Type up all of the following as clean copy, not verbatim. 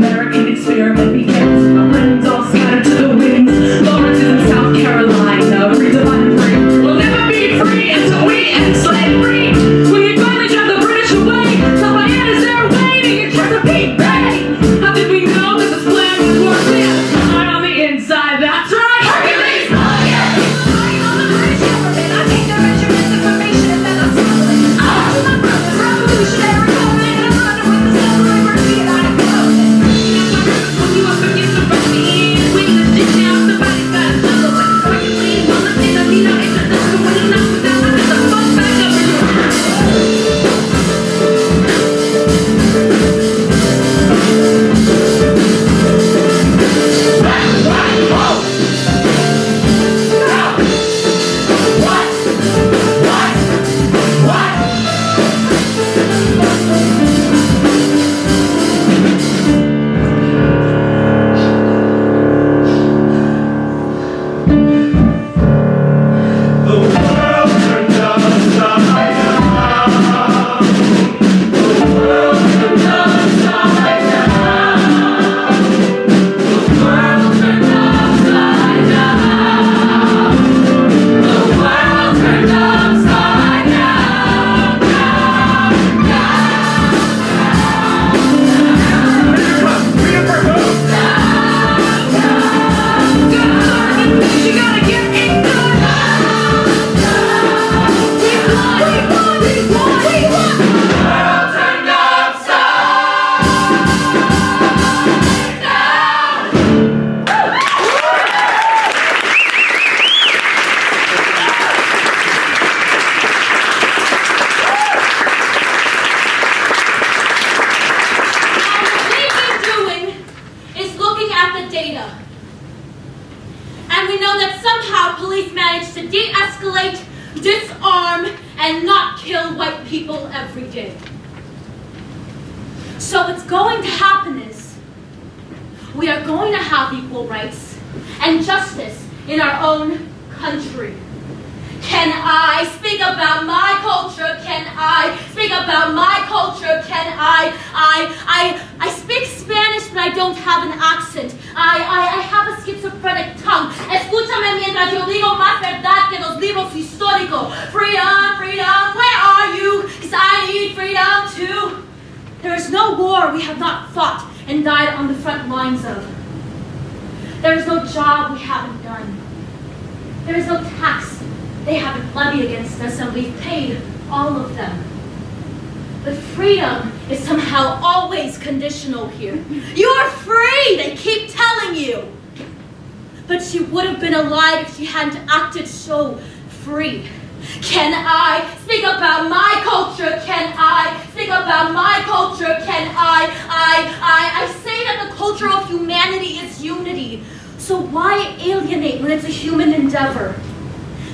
American experiment begins. Our friends all scattered to the winds. Lawrence is in South Carolina. Free to find free. We'll never be free until we end slavery. When you finally drive the British away, Cabaret is there waiting in terms of Peabody. How did we know that this plan would work? We had a plan on the inside. That's right. Hercules! Lying on the British government. I take their measurements, information, and then I smuggle it. To my brothers, revolutionary movement, and I'm under with the civil liberty, and I'm closing. When you up against the Russians, we the shit down, somebody's gotta juggle it. Hercules, on the thing, Amino, it's a disco, when you knock me down, I get the fuck back up again. And we know that somehow police manage to de-escalate, disarm, and not kill white people every day. So what's going to happen is we are going to have equal rights and justice in our own country. Can I speak about my culture? Can I speak about my culture? Can I speak Spanish, but I don't have an accent. I have a schizophrenic tongue. Escúchame mientras yo digo más verdad que los libros históricos. Freedom, freedom, where are you? 'Cause I need freedom too. There is no war we have not fought and died on the front lines of. There is no job we haven't done. There is no tax they haven't levied against us, and we've paid all of them. But freedom is somehow always conditional here. You are free, they keep telling you. But she would have been alive if she hadn't acted so free. Can I speak about my culture? Can I speak about my culture? Can I say that the culture of humanity is unity. So why alienate when it's a human endeavor?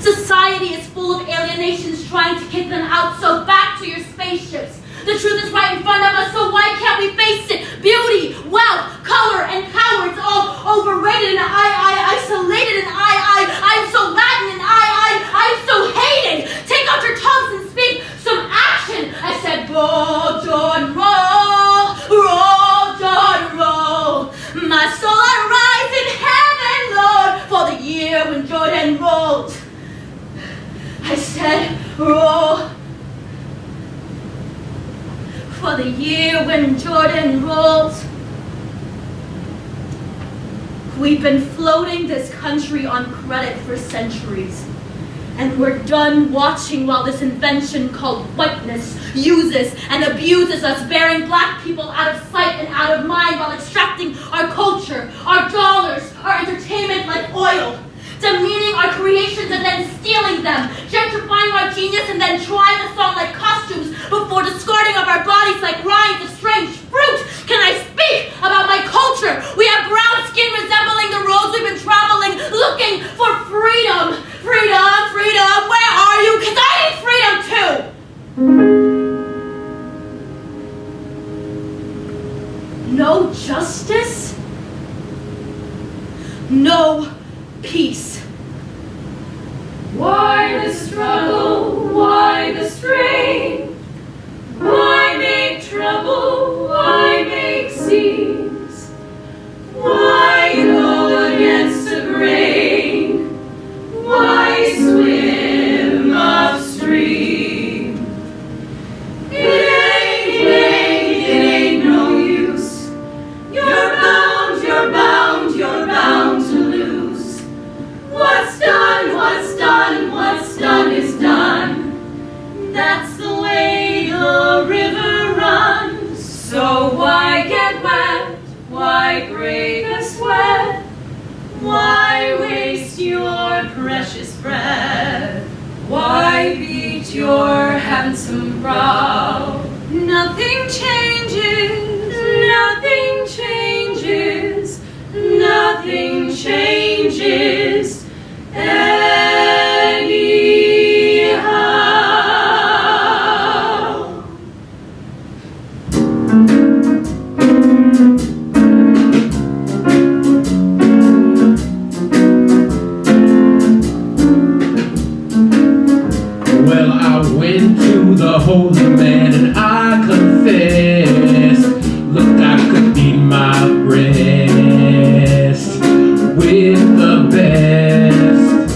Society is full of alienations trying to kick them out, so back to your spaceships. The truth is right in front of us, so why can't we face it? Beauty, wealth, color, and power, it's all overrated, and isolated, and I'm so Latin, and I'm so hated. Take out your tongues and speak some action. I said, roll, Jordan, roll, roll, Jordan, roll. My soul arise in heaven, Lord, for the year when Jordan rolled. I said, roll, for the year when Jordan rolled. We've been floating this country on credit for centuries, and we're done watching while this invention called whiteness uses and abuses us, bearing black people out of sight and out of mind while extracting our culture, our dollars, our entertainment like oil. Demeaning our creations and then stealing them, gentrifying our genius and then trying us on like costumes before discarding of our bodies like rinds of strange fruit. Can I speak about my culture? We have brown skin resembling the roads we've been traveling, looking for freedom. Freedom, freedom, where are you? 'Cause I need freedom too. No justice? No peace. Why the struggle? Why the strain? Why make trouble? Why make scenes? break a sweat? Why waste your precious breath? Why beat your handsome brow? Nothing changes, nothing changes, nothing changes anyhow. Well, I went to the holy man and I confessed, look, I could beat my breast with the best,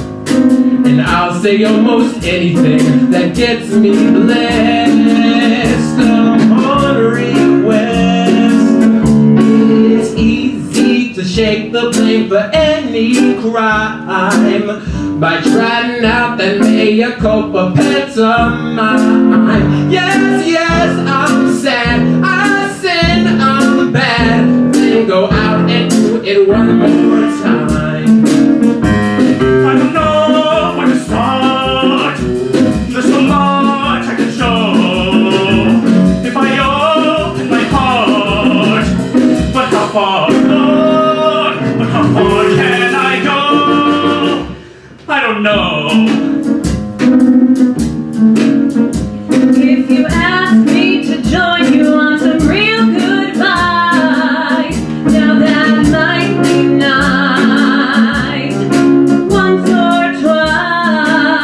and I'll say almost anything that gets me blessed upon request. It's easy to shake the blame for any crime by trotting out that mea culpa pantomime. Yes, yes, I'm sad, I sin, I'm bad. Then go out and do it one more time. I don't know where to start. There's so much I can show if I open my heart. But how far, Lord? But how far can I go? I don't know. If you ask me to join you on some real goodbyes, now that might be nice, once or twice,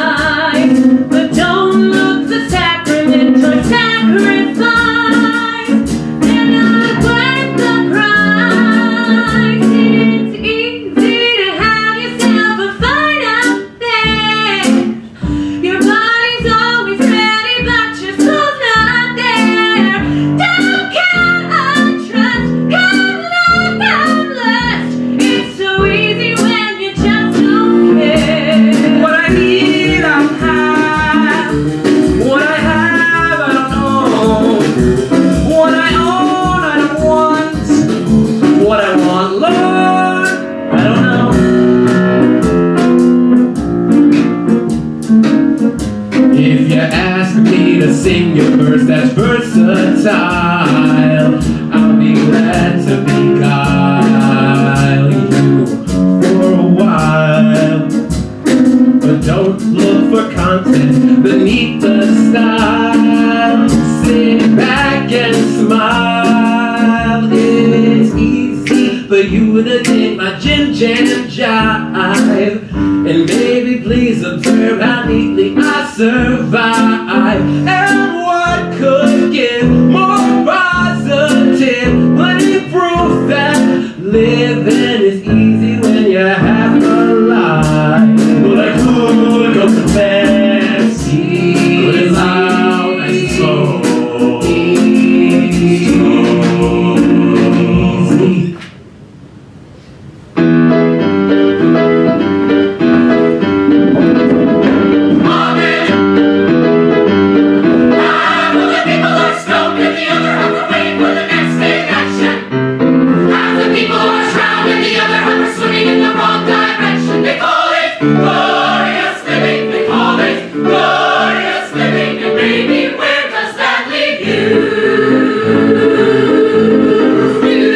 but don't look the sacrament or sacrifice. They're not worth the price. It's easy to have yourself a fight out there. Your body's always ready, but your soul's not there. Don't count on trust, come love, come lust. It's so easy when you just don't care. What I need, I'll have. What I have, I don't know. What I own, I don't want. What I want, Lord, I don't know. If you ask me to sing your verse that's versatile, I'll be glad to beguile you for a while. But don't look for content beneath the style. Sit back and smile. It's easy for you to dig my jam jive. And baby, please observe how neatly I survive. And what could give more positive, plenty proof that living is easy when you're half alive. But I could go to bed, put it loud and slow. Easy. Glorious living, they call it glorious living, and baby, where does that leave you? You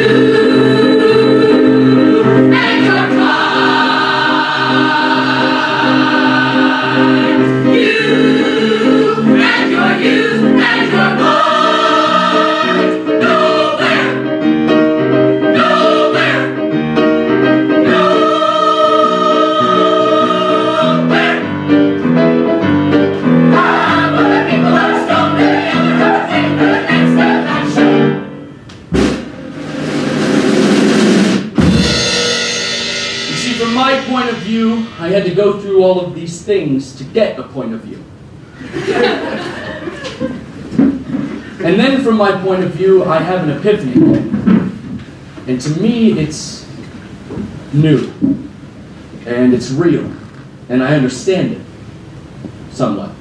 and your pride, you and your youth and your mind, nowhere, nowhere, nowhere. Other people are stoned and the other are saved for the next election. You see, from my point of view, I had to go through all of these things to get a point of view. And then from my point of view, I have an epiphany. And to me, it's new. And it's real. And I understand it. Somewhat.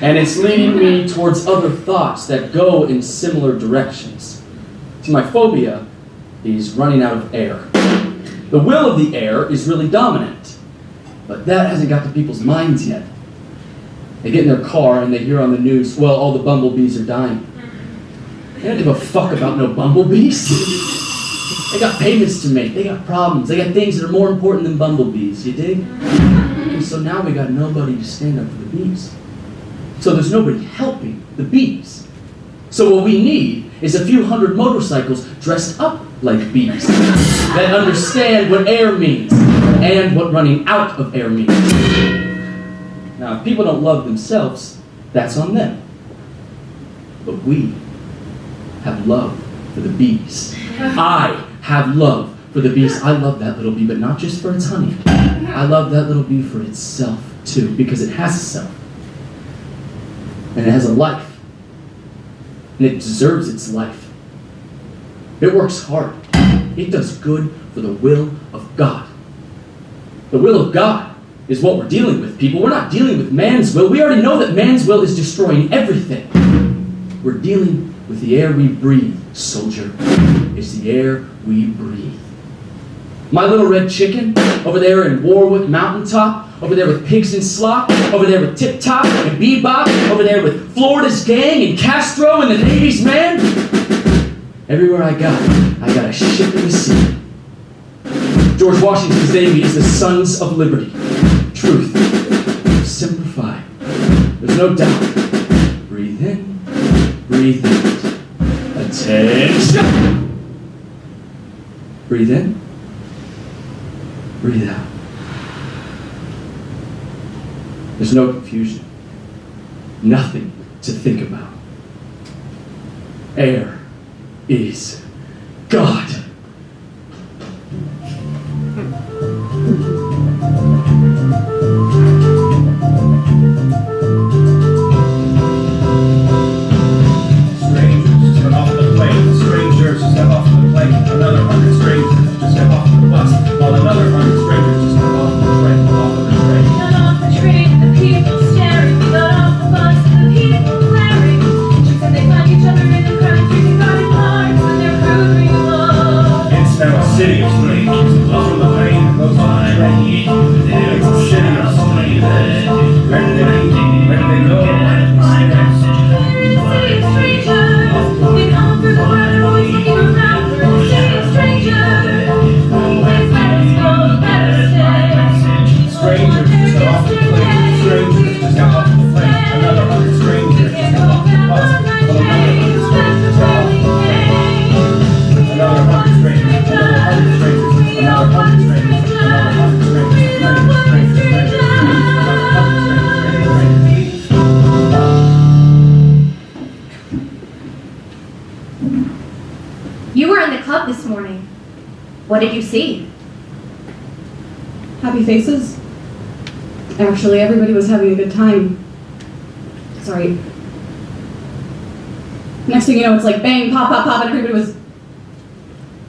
And it's leading me towards other thoughts that go in similar directions. See, my phobia is running out of air. The will of the air is really dominant, but that hasn't got to people's minds yet. They get in their car and they hear on the news, well, all the bumblebees are dying. They don't give a fuck about no bumblebees. They got payments to make, they got problems, they got things that are more important than bumblebees, you dig? And so now we got nobody to stand up for the bees. So there's nobody helping the bees. So what we need is a few hundred motorcycles dressed up like bees that understand what air means and what running out of air means. Now, if people don't love themselves, that's on them. But we have love for the bees. I have love for the bees. I love that little bee, but not just for its honey. I love that little bee for itself, too, because it has a self. And it has a life. And it deserves its life. It works hard. It does good for the will of God. The will of God is what we're dealing with, people. We're not dealing with man's will. We already know that man's will is destroying everything. We're dealing with the air we breathe, soldier. It's the air we breathe. My little red chicken over there in Warwick Mountaintop, over there with Pigs and Slop, over there with Tip Top and Bebop, over there with Florida's Gang and Castro and the Navy's Man. Everywhere I got a ship in the sea. George Washington's Navy is the Sons of Liberty. Truth. Simplify. There's no doubt. Breathe in. Breathe out. Attention. Breathe in. Breathe out. There's no confusion. Nothing to think about. Air is God. Strangers, step off the plane. Strangers, step off the plane. Another 100 strangers just step off the bus, while another 100 strangers just step off the train. Off of the train. Got off the train, the people staring. Got off the bus, the people glaring. She said they find each other in the crowd, drinking garden parts when they're cruising along. It's now a city of strangers. Off from the plane, goes on the train. It's a city of strangers. Where do they go? Where do they go? We're in a city of strangers. They come for the world, they're always looking around. We're in a city of strangers. Please let us go, let us stay. Strangers just got off the plane. Strangers just got off the plane. Another 100 strangers just got off the bus, while another 100 strangers just got off the train. Another 100 strangers. Another 100 strangers. Another 100 strangers. Another 100 strangers. You were in the club this morning. What did you see? Happy faces. Actually, everybody was having a good time. Sorry. Next thing you know, it's like bang, pop, pop, pop, and everybody was...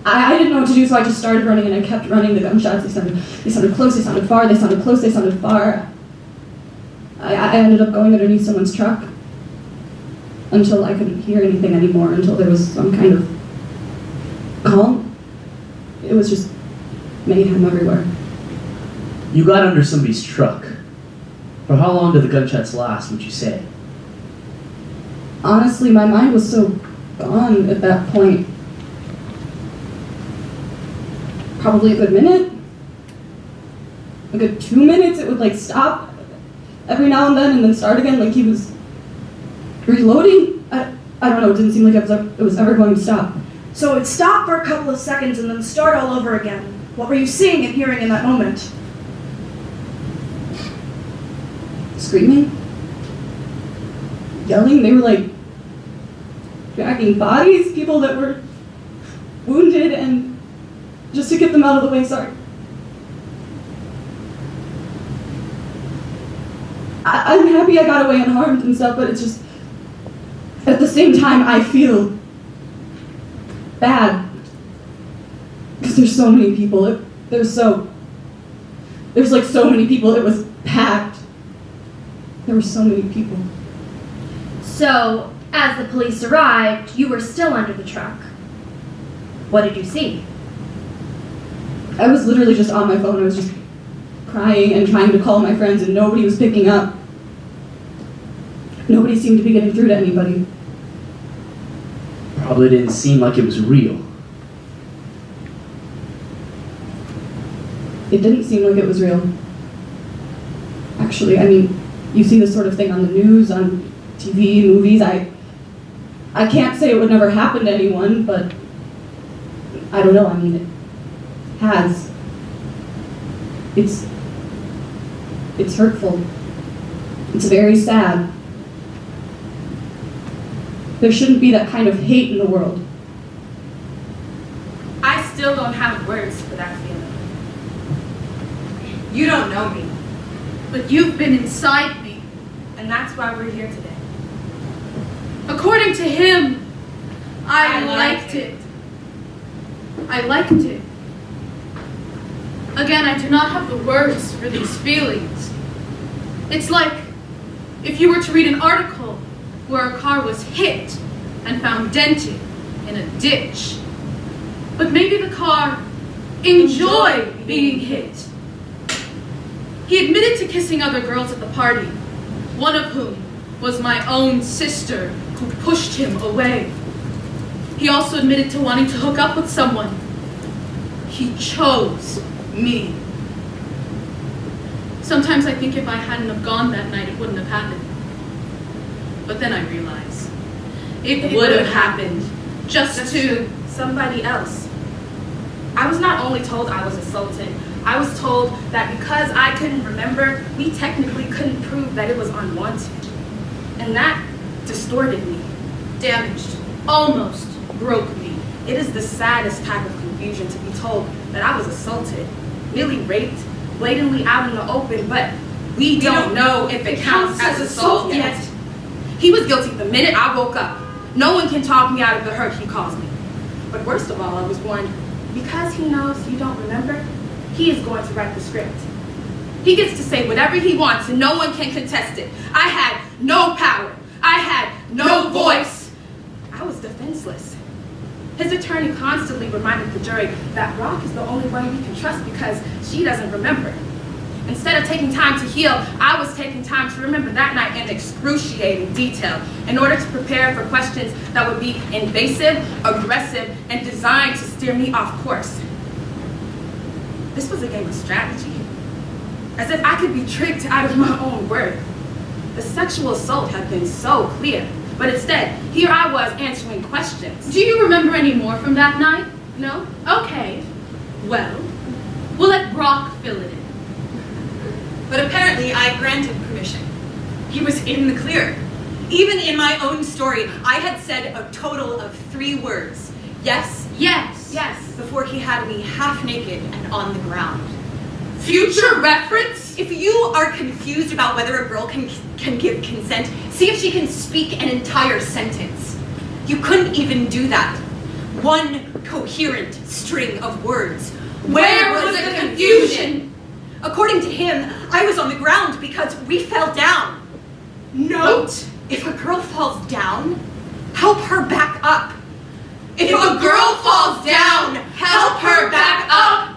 I didn't know what to do, so I just started running, and I kept running. The gunshots, they sounded close, they sounded far, they sounded close, they sounded far. I ended up going underneath someone's truck until I couldn't hear anything anymore, until there was some kind of calm. It was just mayhem everywhere. You got under somebody's truck. For how long did the gunshots last, would you say? Honestly, my mind was so gone at that point. Probably a good minute. A good 2 minutes. It would like stop every now and then start again, like he was reloading. I don't know, it didn't seem like it was ever going to stop. So it stopped for a couple of seconds and then start all over again. What were you seeing and hearing in that moment? Screaming, yelling. They were like dragging bodies, people that were wounded, and just to get them out of the way. Sorry. I'm happy I got away unharmed and stuff, but it's just, at the same time, I feel bad because there's so many people. There's like so many people. It was packed. There were so many people. So, as the police arrived, you were still under the truck. What did you see? I was literally just on my phone. I was just crying and trying to call my friends, and nobody was picking up. Nobody seemed to be getting through to anybody. Probably didn't seem like it was real. It didn't seem like it was real. Actually, I mean, you see this sort of thing on the news, on TV, movies. I can't say it would never happen to anyone, but I don't know, I mean, it has. It's hurtful. It's very sad. There shouldn't be that kind of hate in the world. I still don't have words for that feeling. You don't know me, But you've been inside me. and that's why we're here today. According to him, I I liked liked it. I liked it. Again, I do not have the words for these feelings. It's like if you were to read an article where a car was hit and found dented in a ditch. But maybe the car enjoyed being hit. He admitted to kissing other girls at the party, one of whom was my own sister who pushed him away. He also admitted to wanting to hook up with someone. He chose me. Sometimes I think if I hadn't have gone that night, it wouldn't have happened. But then I realize it would have happened just to somebody else. I was not only told I was assaulted, I was told that because I couldn't remember, we technically couldn't prove that it was unwanted. And that distorted me, damaged, almost broke me. It is the saddest type of confusion to be told that I was assaulted, nearly raped, blatantly out in the open, but we don't know if it counts as assault yet. He was guilty the minute I woke up. No one can talk me out of the hurt he caused me. But worst of all, I was warned, because he knows you don't remember, he is going to write the script. He gets to say whatever he wants and no one can contest it. I had no power. I had no voice. I was defenseless. His attorney constantly reminded the jury that Rock is the only one we can trust because she doesn't remember. Instead of taking time to heal, I was taking time to remember that night in excruciating detail in order to prepare for questions that would be invasive, aggressive, and designed to steer me off course. This was a game of strategy. As if I could be tricked out of my own worth. The sexual assault had been so clear, but instead, here I was answering questions. Do you remember any more from that night? No? Okay. Well, we'll let Brock fill it in. But apparently I granted permission. He was in the clear. Even in my own story, I had said a total of 3 words. Yes, Yes. Yes. before he had me half naked and on the ground. Future reference? If you are confused about whether a girl can give consent, see if she can speak an entire sentence. You couldn't even do that. One coherent string of words. Where was the confusion? According to him, I was on the ground because we fell down. Note. If a girl falls down, help her back up. If a girl falls down, help her back up.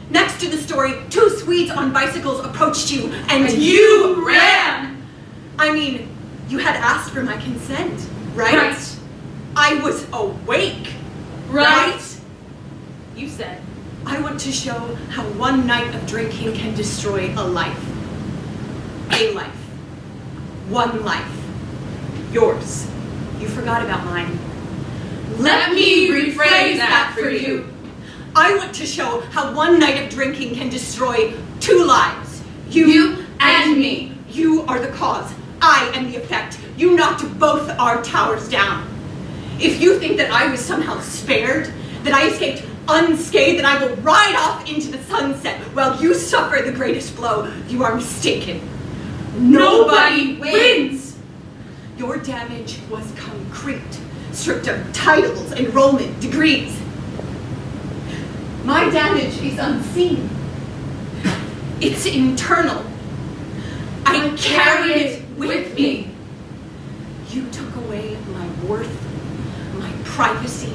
Next to the story, 2 Swedes on bicycles approached you and You ran. I mean, you had asked for my consent, right? Right. I was awake. Right. You said. I want to show how one night of drinking can destroy a life. A life. One life. Yours. You forgot about mine. Let me rephrase that for you. I want to show how one night of drinking can destroy 2 lives. You and me. You are the cause. I am the effect. You knocked both our towers down. If you think that I was somehow spared, that I escaped unscathed, that I will ride off into the sunset while you suffer the greatest blow, you are mistaken. Nobody wins. Your damage was concrete, stripped of titles, enrollment, degrees. My damage is unseen. It's internal. I carried it with me. You took away my worth, my privacy,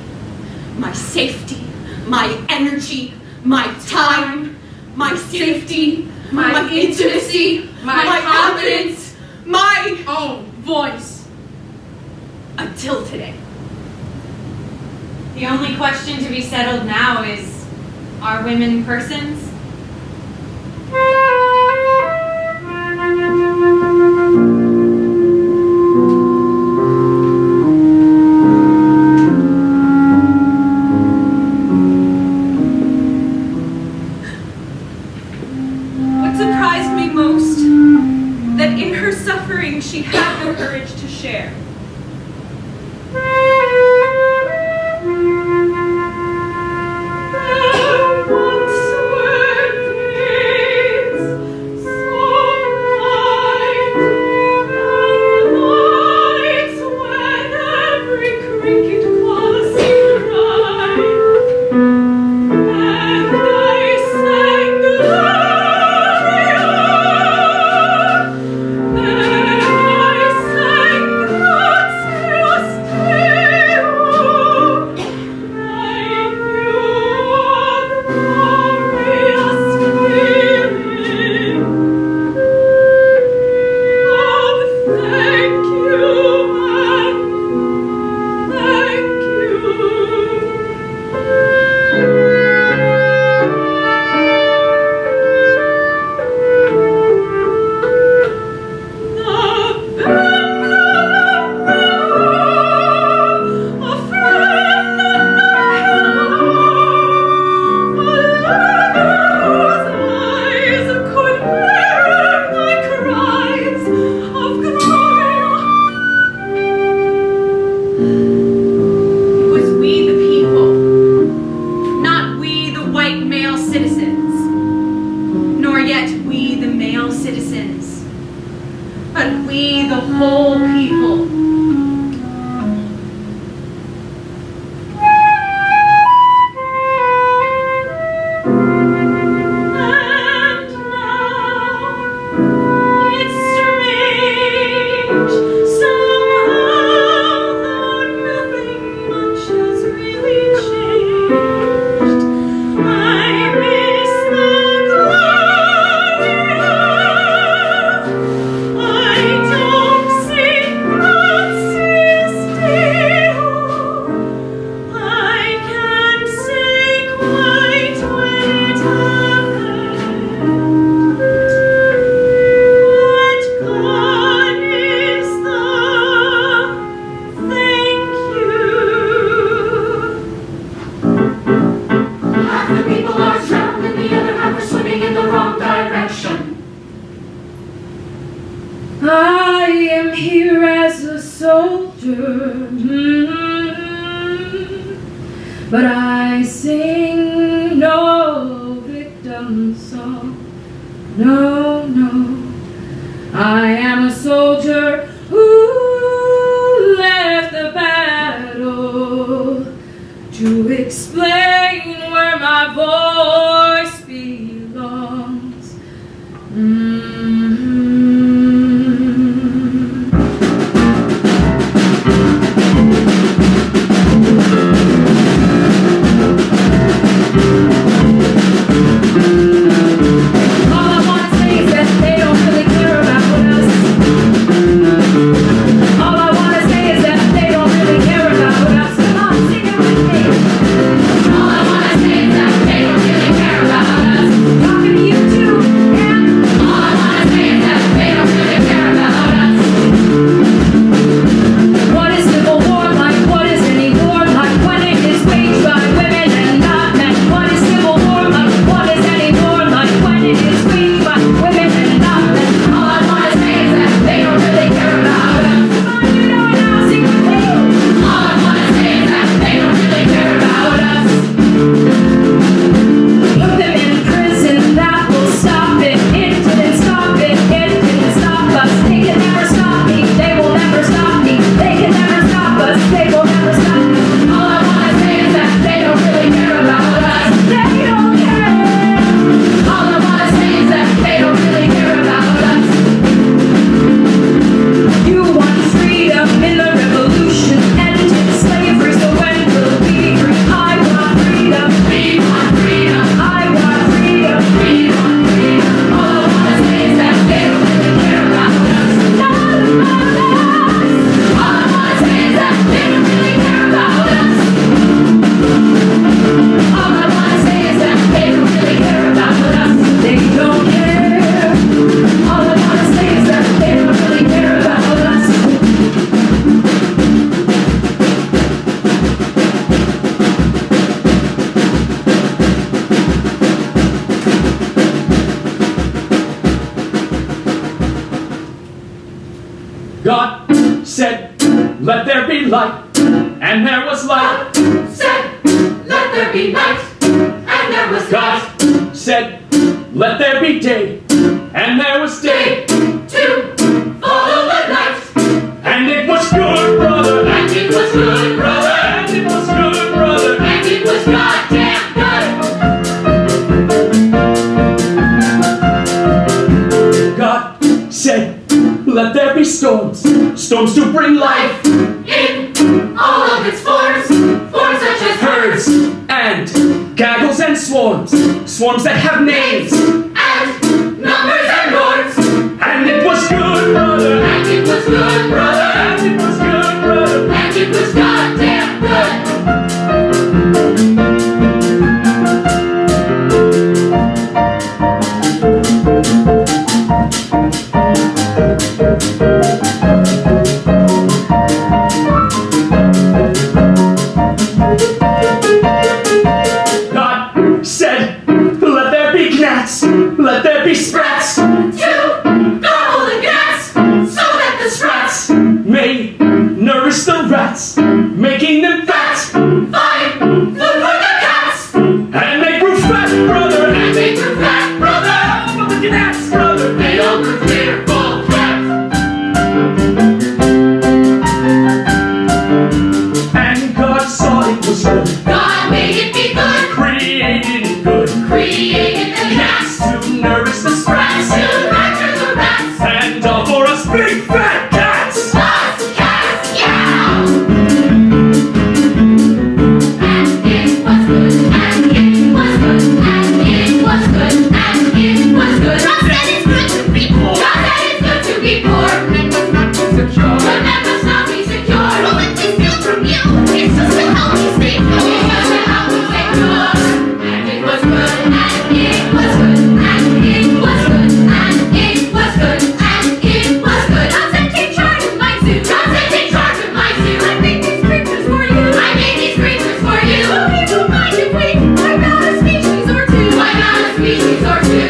my safety, my energy, my time, my safety, my intimacy, my confidence, my own voice. Until today. The only question to be settled now is, are women persons? What surprised me most, that in her suffering she had no courage to share. I am here as a soldier, but I sing no victim song. No, no, I am a soldier who left the battle to explain where my voice belongs. All I wanna say is that they don't be night, and there was God said, let there be day, and there was day. to follow the night, And it was good, brother. and it was good, brother, And it was good, brother. and it was goddamn good. God said, let there be storms. Storms to bring life. In all of its forms, forms such as Herds and gaggles and swarms. Swarms that have names. and numbers and lords, And it was good, brother. and it was good, brother, And it was good, brother. and it was goddamn good. God said, let there be gnats. Let there be sprats. To gobble the gnats, so that the sprats May nourish the rats, making them fat. find food for the cats, And they grew fat, brother. and they grew fat, brother. But the gnats, brother. They all grew fearful fat. And God saw it was good. God made it be good, Created it good. created the cats To nourish the sprats. to nurture the rats. And all for us big fat cats. Us cats, yeah! And it was good, and it was good, and it was good, and it was good. God said it's good to be poor. God said it's good to be poor. It must not be secure. But that must not be secure. Well, if they steal from you, it's just to help you stay pure. It's just to help you stay pure. And it was good, and it was good, and it was good, and it was good, and it was good. God said take charge of my zoo. God said take charge of my zoo. I made these creatures for you. I made these creatures for you. Okay, don't mind if we wipe out a species or two. Wipe out a species or two.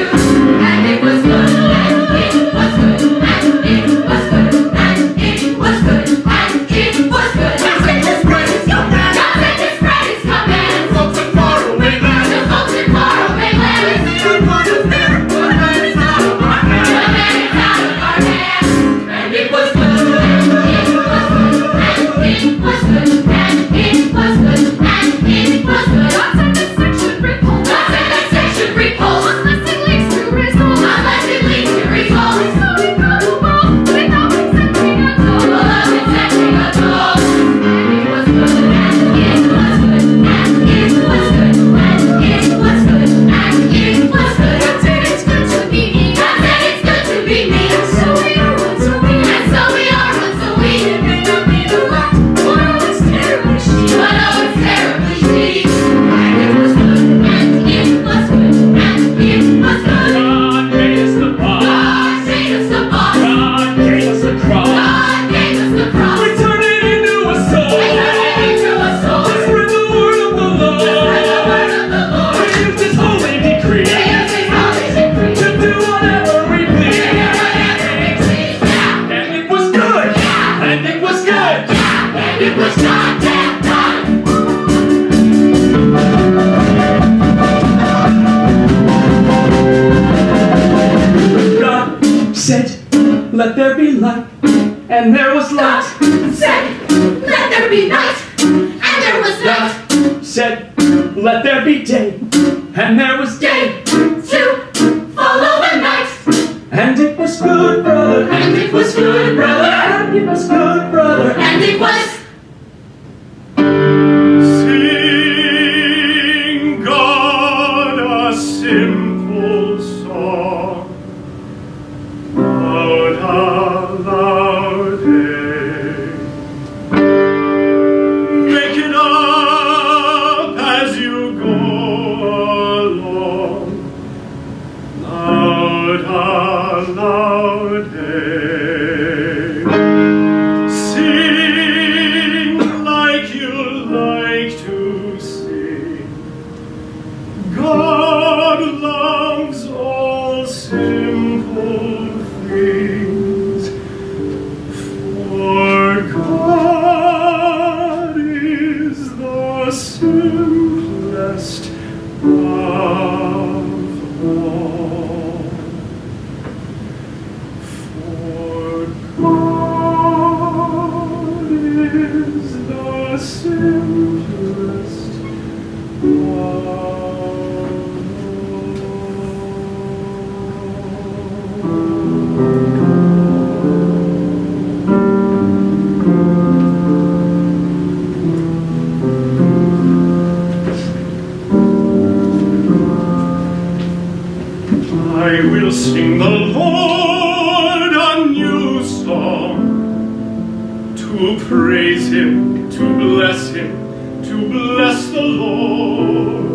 And it was good, and it was good, and it was good, and it was good, and it was good. God said the spread is coming. God said the spread is coming. Folks in faraway lands. The folks in faraway lands. Good one is there, but that is out of our hands. But then it's out of our hands. And it was good, and it was good, and it was good, and it was good, and it was good. God said the sex should repulse. God said the sex should repulse. Unless it leads to result. Unless it leads to result. It's so incredible. Without consenting at all. Without consenting at all. And it was good, and it was good, and it was good, and it was good, and it was good. God said it's good to be me. God said it's good to be me. And so we are one, so we and so we are one, so we. It may not be the lot, but oh, it's terribly chic. But oh, it's terribly chic. And it was good, and it was good, and it was good. God made us the boss. God made us the boss. God gave us the cross. God gave us the cross. We turned it into a soul. We turned it into a soul. To spread the word of the Lord. Spread the word of the Lord. We used His holy decree We use His holy decree to do whatever we to please. do whatever we please. Yeah. And it was good. And it was good. And it was goddamn good. God said, let there be light. And there was light. Said, let there be night, and there was night. God said, let there be day. And there was day. To follow the night, And it was good, brother. and it was good, brother, And it was good, brother. and it was. Sing God a simple song, loud, loud, make it up as you go along, loud, loud, sing like you like to sing. God loves all simple things, for God is the simplest all. For God is the simplest I will sing the Lord a new song, to praise him, to bless the Lord.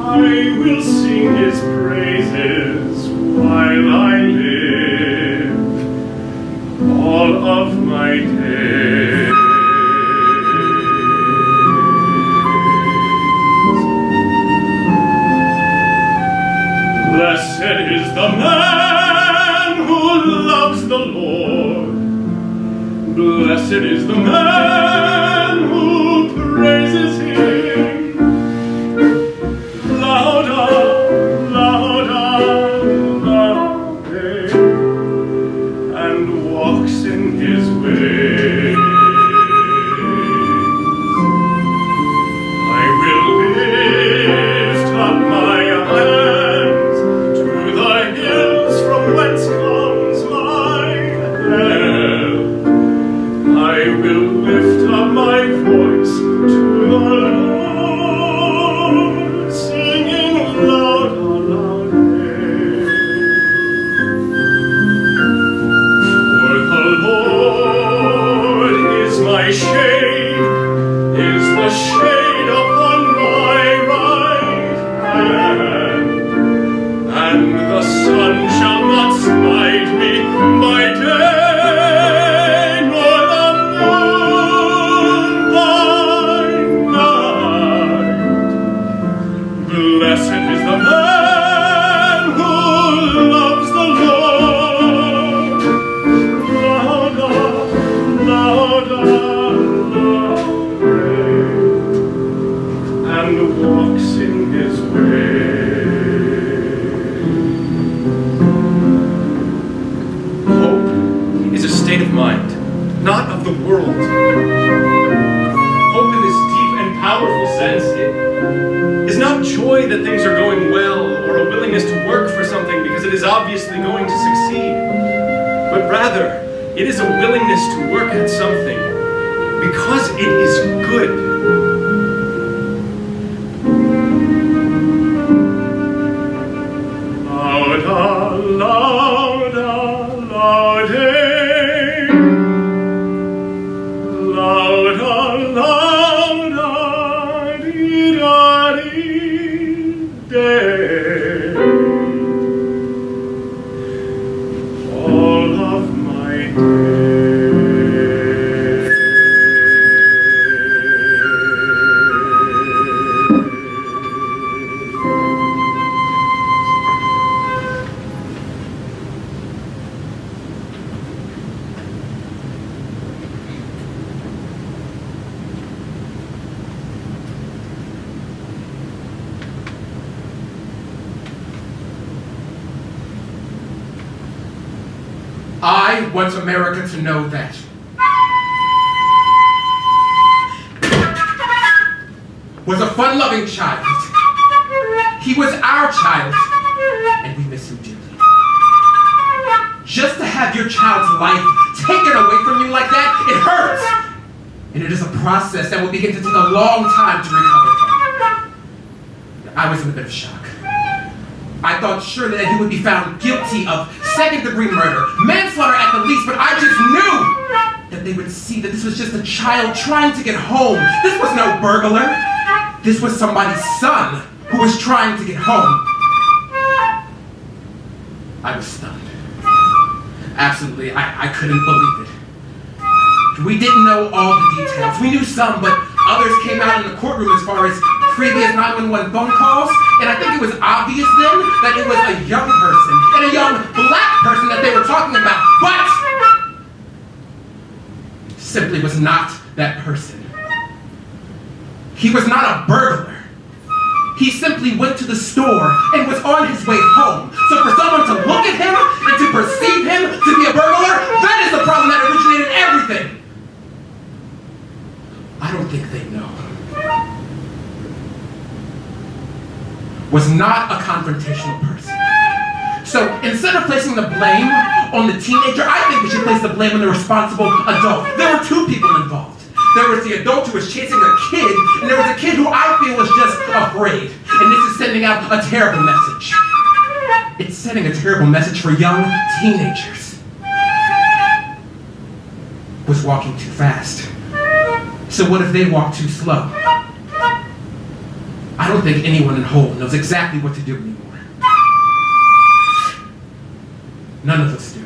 I will sing his praises while I live, all of my days. Blessed is the man who loves the Lord. Blessed is the man who praises him. Louder, louder, louder, and walks in his ways. I will lift up my hands to the hills from whence comes my help. I will lift up my voice to the Lord, singing louder, louder. For the Lord is my shade, is the shade upon my right hand, and the sun shall not smite me by day, nor the moon by night. Blessed is the man who loves the Lord. Louder, louder, louder, and walks in his way. Hope is a state of mind, not of the world. Hope in this deep and powerful sense is not joy that things are going well or a willingness to work for something because it is obviously going to succeed, but rather it is a willingness to work at something because it is good. Louder, louder, louder, louder, louder, dee-da-dee-day. All of my I want America to know that was a fun-loving child. He was our child, and we miss him dearly. Just to have your child's life taken away from you like that, it hurts. And it is a process that will begin to take a long time to recover from. I was in a bit of shock. I thought surely that he would be found guilty of second-degree murder, manslaughter at the least, but I just knew that they would see that this was just a child trying to get home. This was no burglar. This was somebody's son who was trying to get home. I was stunned. Absolutely, I couldn't believe it. We didn't know all the details. We knew some, but others came out in the courtroom as far as previous 911 phone calls, and I think it was obvious then that it was a young person, and a young black person that they were talking about, but simply was not that person. He was not a burglar. He simply went to the store and was on his way home. So for someone to look at him and to perceive him to be a burglar, that is the problem that originated everything. I don't think they know. Was not a confrontational person. So instead of placing the blame on the teenager, I think we should place the blame on the responsible adult. There were two people involved. There was the adult who was chasing a kid, and there was a kid who I feel was just afraid. And this is sending out a terrible message. It's sending a terrible message for young teenagers. Was walking too fast. So what if they walk too slow? I don't think anyone in whole knows exactly what to do anymore. None of us do.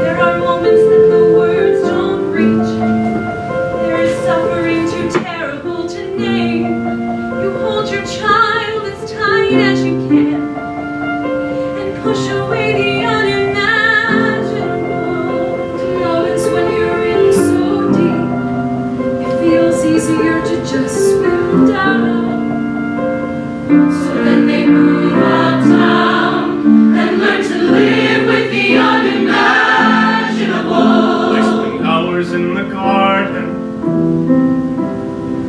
There are moments that the words don't reach. There is suffering too terrible to name. You hold your child as tight as you can and push away the unimaginable. Moments when you're in so deep, it feels easier to just swim down. So then they move on down and learn to live with the unimaginable. I spend hours in the garden.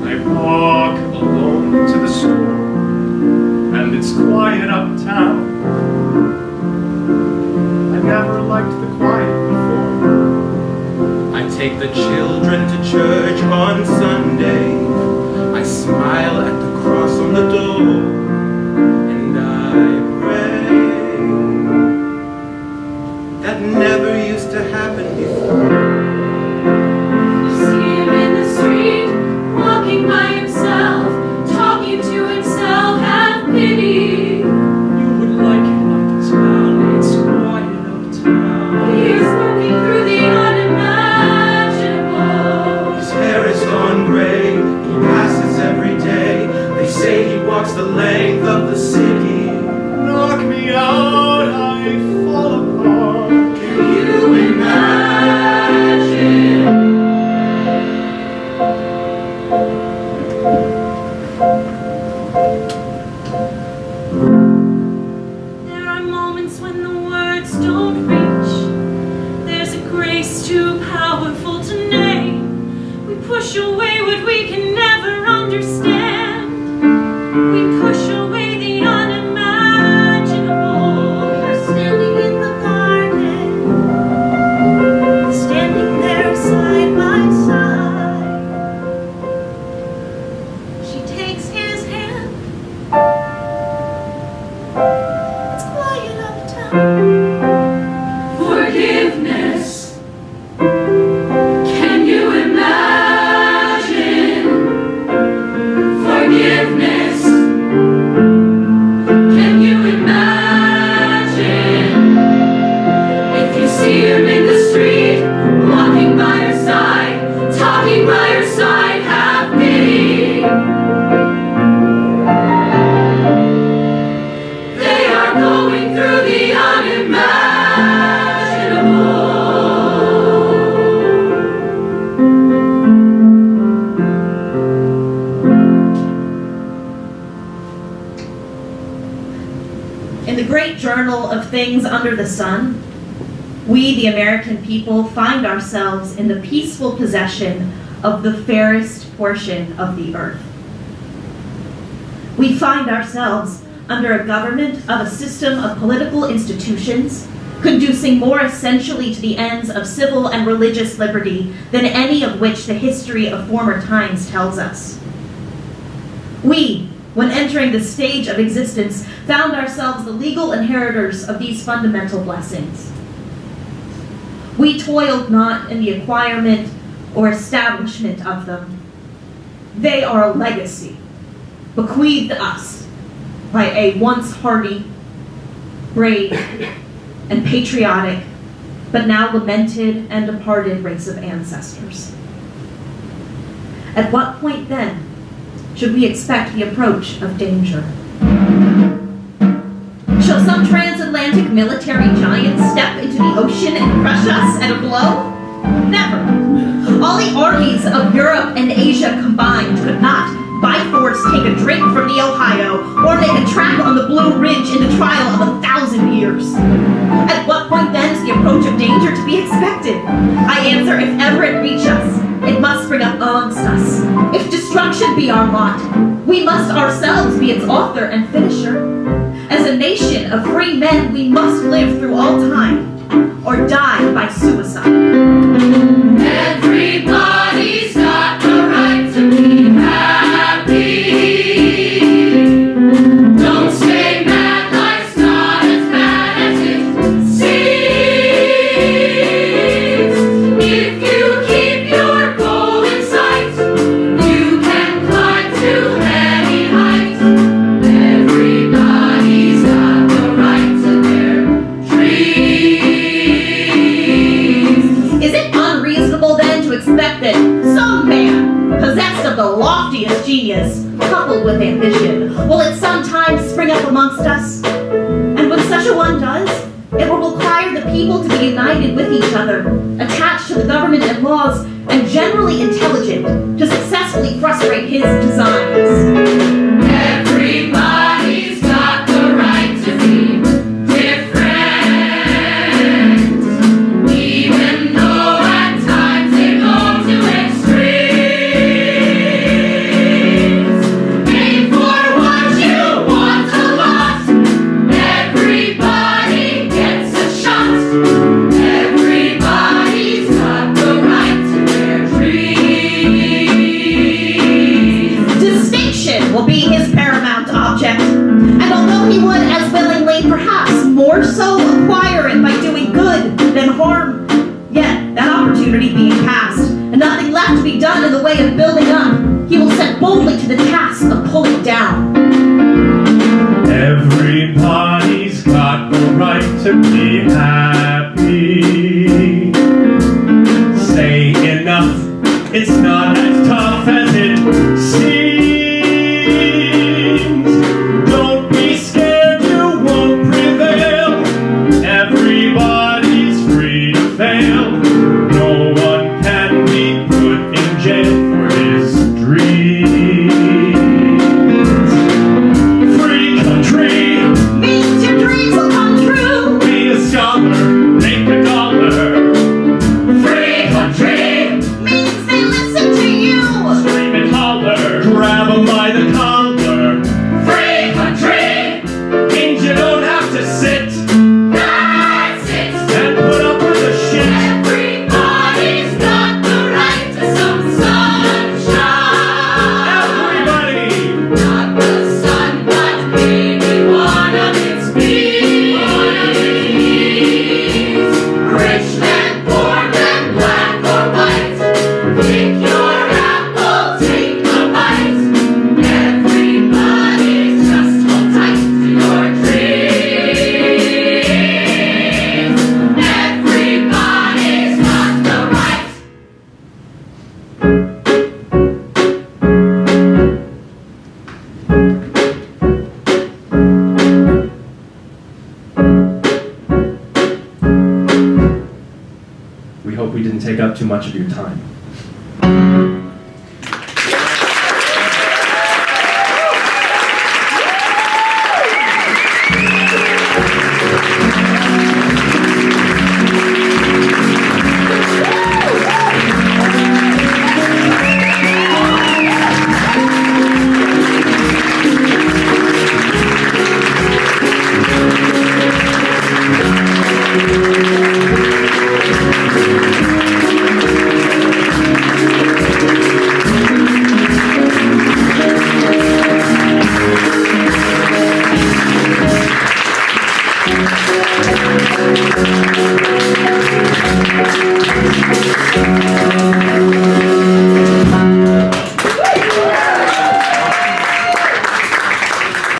I walk alone to the store, and it's quiet uptown. I never liked the quiet before. I take the children to church on Sunday. I smile at the cross on the door, and I pray. That never used to happen before. You see him in the street, walking by himself, talking to himself, have pity. You would like it uptown, it's quiet uptown. He's looking through the unimaginable. His hair is gone gray, he passes every day. They say he walks the length of the city. Knock me out, I fall apart. Can you imagine? There are moments when the words don't reach. There's a grace too powerful to name. We push away what we can never understand. We push away the unimaginable. We're standing in the garden, standing there side by side. She takes his hand. It's quiet uptown. Forgiveness. Can you imagine? Forgiveness. Can you imagine? If you see him in the street, walking by your side, talking by your side, have pity. They are going through the unimaginable. In the great journal of things under the sun, we, the American people, find ourselves in the peaceful possession of the fairest portion of the earth. We find ourselves under a government of a system of political institutions conducing more essentially to the ends of civil and religious liberty than any of which the history of former times tells us. We, when entering the stage of existence, found ourselves the legal inheritors of these fundamental blessings. We toiled not in the acquirement or establishment of them. They are a legacy bequeathed us by a once hardy, brave, and patriotic, but now lamented and departed race of ancestors. At what point then should we expect the approach of danger? Shall some transatlantic military giant step into the ocean and crush us at a blow? Never. All the armies of Europe and Asia combined could not, by force, take a drink from the Ohio or make a track on the Blue Ridge in the trial of 1,000 years. At what point then is the approach of danger to be expected? I answer, if ever it reach us, it must spring up amongst us. If destruction be our lot, we must ourselves be its author and finisher. As a nation of free men, we must live through all time, or die by suicide. Everybody's got the right to be happy. Don't stay mad, life's not as bad as it seems. If you keep your goal in sight, you can climb to any height. Everybody's got the right to their dreams. Is it unreasonable then to expect that some man, possessed of the loftiest genius, coupled with ambition, will at some time spring up amongst us? And when such a one does, it will require the people to be united with each other, attached to the government and laws, and generally intelligent to successfully frustrate his designs. Everybody's got the right to be different, even though at times they go to extremes. Aim for what you want a lot. Everybody gets a shot. Everybody's got the right to their dreams. Distinction will be his paramount object, and although he would as willingly, perhaps more so, acquire it by doing good than harm, yet that opportunity being past, and nothing left to be done in the way of building up, he will set boldly to the task of pulling down. Everybody's got the right to be happy. Say enough, it's not as tough as it seems. Don't be scared, you won't prevail. Everybody's free to fail. No one can be put in jail for his dreams. Free country, Means your dreams will come true. be a scholar, make a dollar. Free country. Means they listen to you. Scream and holler, grab 'em by the collar. Free country. Means you don't have to sit That's it. and put up with the shit. Everybody's got the right to some sunshine. Everybody, Not the sun, but maybe one of its beams. Rich and poor and black or white. Pick your apple, take a bite. Everybody's just hold tight to your dreams. Everybody's got the right. We hope we didn't take up too much of your time.